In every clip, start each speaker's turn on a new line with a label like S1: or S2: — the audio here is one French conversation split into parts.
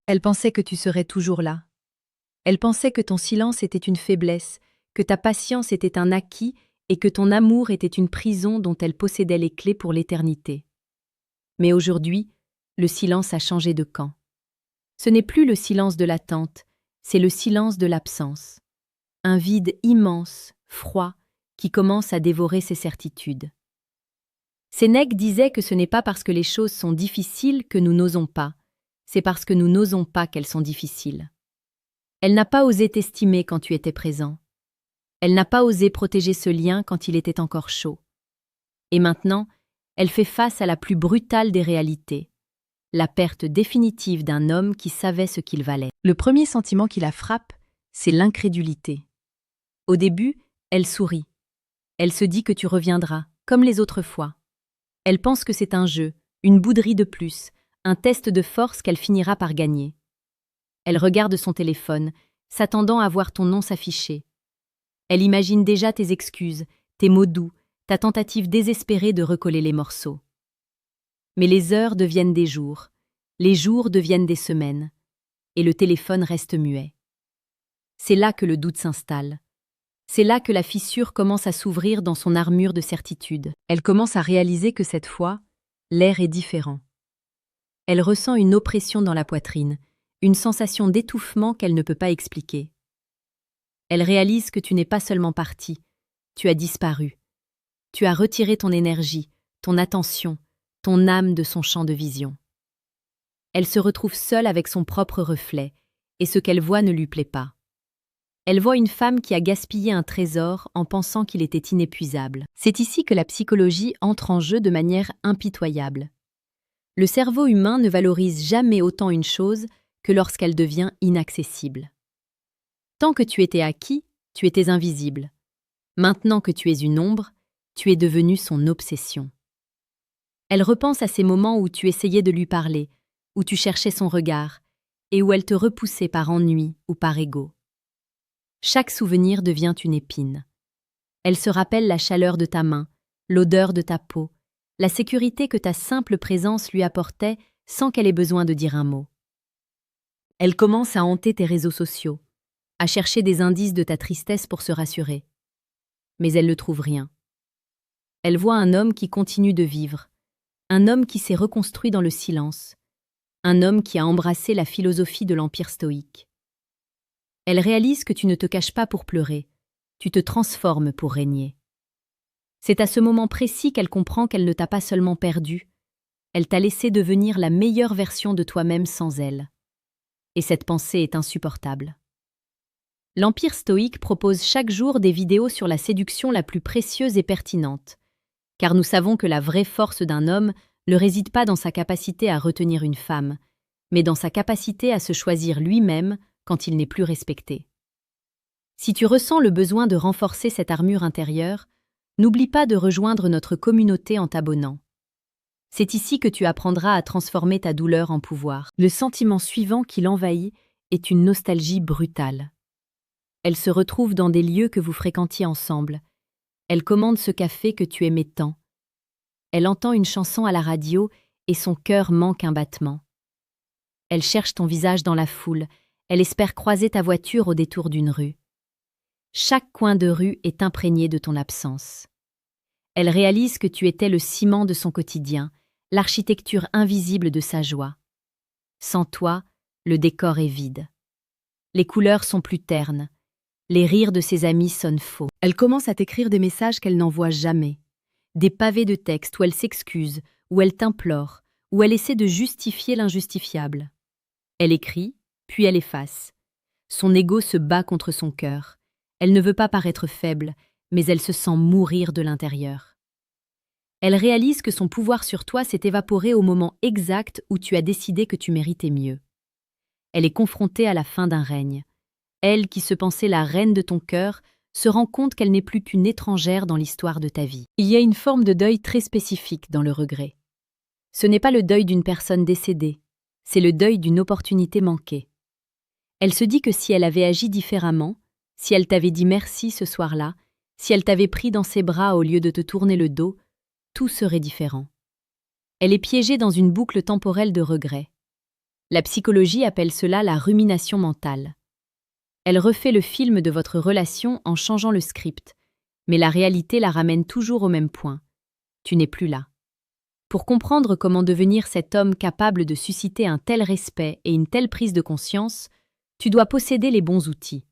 S1: Elle pensait que tu serais toujours là. Elle pensait que ton silence était une faiblesse, que ta patience était un acquis et que ton amour était une prison dont elle possédait les clés pour l'éternité. Mais aujourd'hui, le silence a changé de camp. Ce n'est plus le silence de l'attente, c'est le silence de l'absence. Un vide immense, froid, qui commence à dévorer ses certitudes. Sénèque disait que ce n'est pas parce que les choses sont difficiles que nous n'osons pas, c'est parce que nous n'osons pas qu'elles sont difficiles. Elle n'a pas osé t'estimer quand tu étais présent. Elle n'a pas osé protéger ce lien quand il était encore chaud. Et maintenant, elle fait face à la plus brutale des réalités, la perte définitive d'un homme qui savait ce qu'il valait. Le premier sentiment qui la frappe, c'est l'incrédulité. Au début, elle sourit. Elle se dit que tu reviendras, comme les autres fois. Elle pense que c'est un jeu, une bouderie de plus, un test de force qu'elle finira par gagner. Elle regarde son téléphone, s'attendant à voir ton nom s'afficher. Elle imagine déjà tes excuses, tes mots doux, ta tentative désespérée de recoller les morceaux. Mais les heures deviennent des jours, les jours deviennent des semaines, et le téléphone reste muet. C'est là que le doute s'installe. C'est là que la fissure commence à s'ouvrir dans son armure de certitude. Elle commence à réaliser que cette fois, l'air est différent. Elle ressent une oppression dans la poitrine, une sensation d'étouffement qu'elle ne peut pas expliquer. Elle réalise que tu n'es pas seulement parti, tu as disparu. Tu as retiré ton énergie, ton attention, ton âme de son champ de vision. Elle se retrouve seule avec son propre reflet, et ce qu'elle voit ne lui plaît pas. Elle voit une femme qui a gaspillé un trésor en pensant qu'il était inépuisable. C'est ici que la psychologie entre en jeu de manière impitoyable. Le cerveau humain ne valorise jamais autant une chose que lorsqu'elle devient inaccessible. Tant que tu étais acquis, tu étais invisible. Maintenant que tu es une ombre, tu es devenu son obsession. Elle repense à ces moments où tu essayais de lui parler, où tu cherchais son regard, et où elle te repoussait par ennui ou par ego. Chaque souvenir devient une épine. Elle se rappelle la chaleur de ta main, l'odeur de ta peau, la sécurité que ta simple présence lui apportait sans qu'elle ait besoin de dire un mot. Elle commence à hanter tes réseaux sociaux, à chercher des indices de ta tristesse pour se rassurer. Mais elle ne trouve rien. Elle voit un homme qui continue de vivre, un homme qui s'est reconstruit dans le silence, un homme qui a embrassé la philosophie de l'empire stoïque. Elle réalise que tu ne te caches pas pour pleurer, tu te transformes pour régner. C'est à ce moment précis qu'elle comprend qu'elle ne t'a pas seulement perdu, elle t'a laissé devenir la meilleure version de toi-même sans elle. Et cette pensée est insupportable. L'Empire stoïque propose chaque jour des vidéos sur la séduction la plus précieuse et pertinente, car nous savons que la vraie force d'un homme ne réside pas dans sa capacité à retenir une femme, mais dans sa capacité à se choisir lui-même quand il n'est plus respecté. Si tu ressens le besoin de renforcer cette armure intérieure, n'oublie pas de rejoindre notre communauté en t'abonnant. C'est ici que tu apprendras à transformer ta douleur en pouvoir. Le sentiment suivant qui l'envahit est une nostalgie brutale. Elle se retrouve dans des lieux que vous fréquentiez ensemble. Elle commande ce café que tu aimais tant. Elle entend une chanson à la radio et son cœur manque un battement. Elle cherche ton visage dans la foule. Elle espère croiser ta voiture au détour d'une rue. Chaque coin de rue est imprégné de ton absence. Elle réalise que tu étais le ciment de son quotidien, l'architecture invisible de sa joie. Sans toi, le décor est vide. Les couleurs sont plus ternes. Les rires de ses amis sonnent faux. Elle commence à t'écrire des messages qu'elle n'envoie jamais. Des pavés de texte où elle s'excuse, où elle t'implore, où elle essaie de justifier l'injustifiable. Elle écrit, puis elle efface. Son ego se bat contre son cœur. Elle ne veut pas paraître faible, mais elle se sent mourir de l'intérieur. Elle réalise que son pouvoir sur toi s'est évaporé au moment exact où tu as décidé que tu méritais mieux. Elle est confrontée à la fin d'un règne. Elle, qui se pensait la reine de ton cœur, se rend compte qu'elle n'est plus qu'une étrangère dans l'histoire de ta vie. Il y a une forme de deuil très spécifique dans le regret. Ce n'est pas le deuil d'une personne décédée, c'est le deuil d'une opportunité manquée. Elle se dit que si elle avait agi différemment, si elle t'avait dit merci ce soir-là, si elle t'avait pris dans ses bras au lieu de te tourner le dos, tout serait différent. Elle est piégée dans une boucle temporelle de regrets. La psychologie appelle cela la rumination mentale. Elle refait le film de votre relation en changeant le script, mais la réalité la ramène toujours au même point. Tu n'es plus là. Pour comprendre comment devenir cet homme capable de susciter un tel respect et une telle prise de conscience, tu dois posséder les bons outils.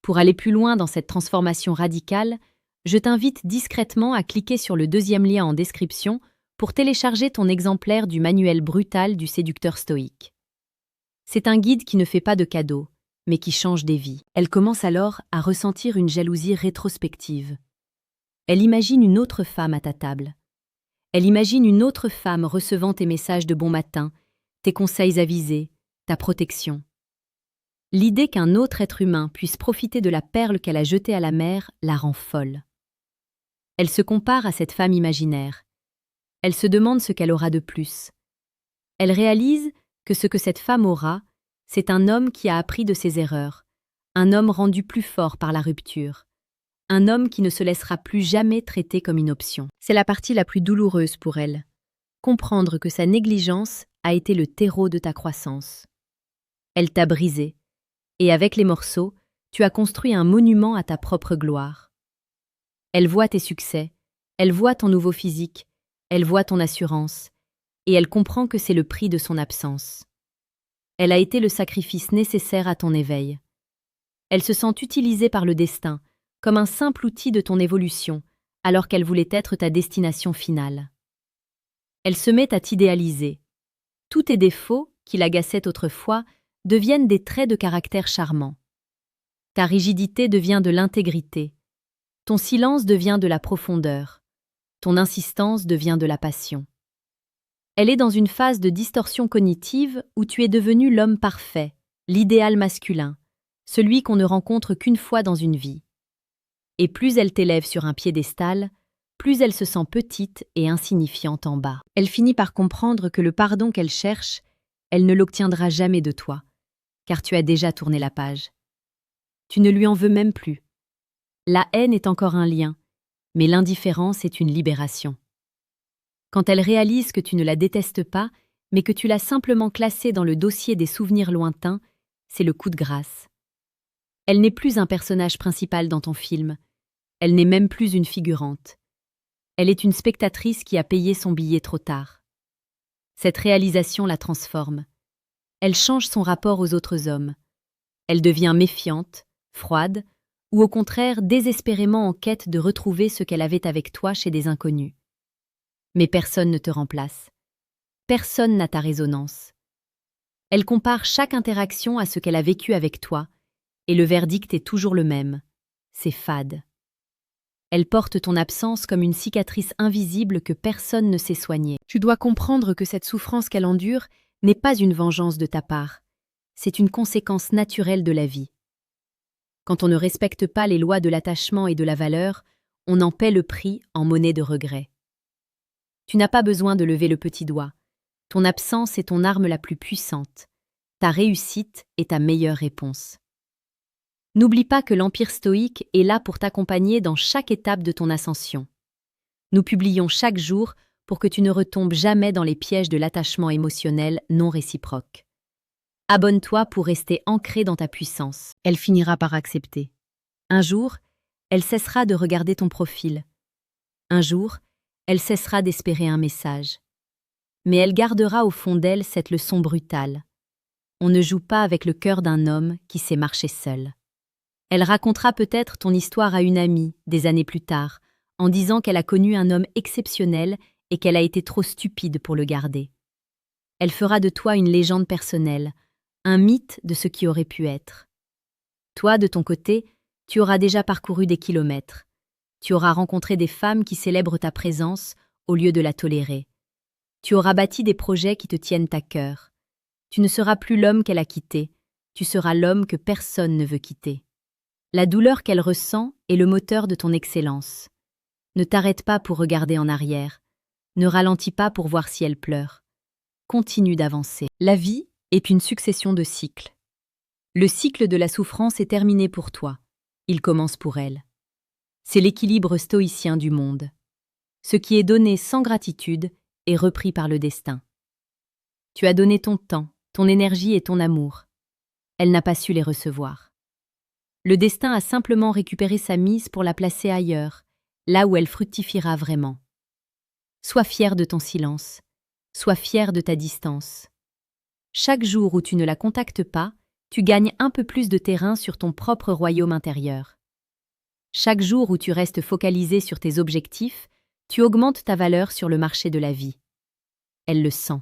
S1: Pour aller plus loin dans cette transformation radicale, je t'invite discrètement à cliquer sur le deuxième lien en description pour télécharger ton exemplaire du manuel brutal du séducteur stoïque. C'est un guide qui ne fait pas de cadeaux, mais qui change des vies. Elle commence alors à ressentir une jalousie rétrospective. Elle imagine une autre femme à ta table. Elle imagine une autre femme recevant tes messages de bon matin, tes conseils avisés, ta protection. L'idée qu'un autre être humain puisse profiter de la perle qu'elle a jetée à la mer la rend folle. Elle se compare à cette femme imaginaire. Elle se demande ce qu'elle aura de plus. Elle réalise que ce que cette femme aura, c'est un homme qui a appris de ses erreurs, un homme rendu plus fort par la rupture, un homme qui ne se laissera plus jamais traiter comme une option. C'est la partie la plus douloureuse pour elle. Comprendre que sa négligence a été le terreau de ta croissance. Elle t'a brisé, et avec les morceaux, tu as construit un monument à ta propre gloire. Elle voit tes succès, elle voit ton nouveau physique, elle voit ton assurance, et elle comprend que c'est le prix de son absence. Elle a été le sacrifice nécessaire à ton éveil. Elle se sent utilisée par le destin, comme un simple outil de ton évolution, alors qu'elle voulait être ta destination finale. Elle se met à t'idéaliser. Tous tes défauts, qui l'agaçaient autrefois, deviennent des traits de caractère charmants. Ta rigidité devient de l'intégrité. Ton silence devient de la profondeur. Ton insistance devient de la passion. Elle est dans une phase de distorsion cognitive où tu es devenu l'homme parfait, l'idéal masculin, celui qu'on ne rencontre qu'une fois dans une vie. Et plus elle t'élève sur un piédestal, plus elle se sent petite et insignifiante en bas. Elle finit par comprendre que le pardon qu'elle cherche, elle ne l'obtiendra jamais de toi, car tu as déjà tourné la page. Tu ne lui en veux même plus. La haine est encore un lien, mais l'indifférence est une libération. Quand elle réalise que tu ne la détestes pas, mais que tu l'as simplement classée dans le dossier des souvenirs lointains, c'est le coup de grâce. Elle n'est plus un personnage principal dans ton film. Elle n'est même plus une figurante. Elle est une spectatrice qui a payé son billet trop tard. Cette réalisation la transforme. Elle change son rapport aux autres hommes. Elle devient méfiante, froide, ou au contraire désespérément en quête de retrouver ce qu'elle avait avec toi chez des inconnus. Mais personne ne te remplace. Personne n'a ta résonance. Elle compare chaque interaction à ce qu'elle a vécu avec toi, et le verdict est toujours le même. C'est fade. Elle porte ton absence comme une cicatrice invisible que personne ne sait soigner. Tu dois comprendre que cette souffrance qu'elle endure n'est pas une vengeance de ta part. C'est une conséquence naturelle de la vie. Quand on ne respecte pas les lois de l'attachement et de la valeur, on en paie le prix en monnaie de regret. Tu n'as pas besoin de lever le petit doigt. Ton absence est ton arme la plus puissante. Ta réussite est ta meilleure réponse. N'oublie pas que l'Empire stoïque est là pour t'accompagner dans chaque étape de ton ascension. Nous publions chaque jour pour que tu ne retombes jamais dans les pièges de l'attachement émotionnel non réciproque. Abonne-toi pour rester ancré dans ta puissance. Elle finira par accepter. Un jour, elle cessera de regarder ton profil. Un jour, elle cessera d'espérer un message. Mais elle gardera au fond d'elle cette leçon brutale. On ne joue pas avec le cœur d'un homme qui sait marcher seul. Elle racontera peut-être ton histoire à une amie, des années plus tard, en disant qu'elle a connu un homme exceptionnel et qu'elle a été trop stupide pour le garder. Elle fera de toi une légende personnelle, un mythe de ce qui aurait pu être. Toi, de ton côté, tu auras déjà parcouru des kilomètres. Tu auras rencontré des femmes qui célèbrent ta présence au lieu de la tolérer. Tu auras bâti des projets qui te tiennent à cœur. Tu ne seras plus l'homme qu'elle a quitté, tu seras l'homme que personne ne veut quitter. La douleur qu'elle ressent est le moteur de ton excellence. Ne t'arrête pas pour regarder en arrière. Ne ralentis pas pour voir si elle pleure. Continue d'avancer. La vie est une succession de cycles. Le cycle de la souffrance est terminé pour toi. Il commence pour elle. C'est l'équilibre stoïcien du monde. Ce qui est donné sans gratitude est repris par le destin. Tu as donné ton temps, ton énergie et ton amour. Elle n'a pas su les recevoir. Le destin a simplement récupéré sa mise pour la placer ailleurs, là où elle fructifiera vraiment. Sois fier de ton silence. Sois fier de ta distance. Chaque jour où tu ne la contactes pas, tu gagnes un peu plus de terrain sur ton propre royaume intérieur. Chaque jour où tu restes focalisé sur tes objectifs, tu augmentes ta valeur sur le marché de la vie. Elle le sent.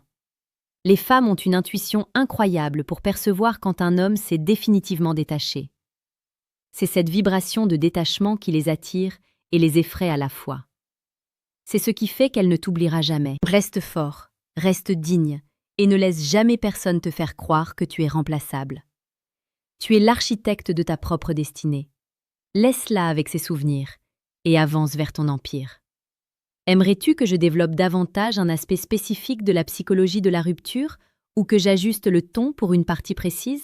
S1: Les femmes ont une intuition incroyable pour percevoir quand un homme s'est définitivement détaché. C'est cette vibration de détachement qui les attire et les effraie à la fois. C'est ce qui fait qu'elle ne t'oubliera jamais. Reste fort, reste digne, et ne laisse jamais personne te faire croire que tu es remplaçable. Tu es l'architecte de ta propre destinée. Laisse-la avec ses souvenirs et avance vers ton empire. Aimerais-tu que je développe davantage un aspect spécifique de la psychologie de la rupture ou que j'ajuste le ton pour une partie précise ?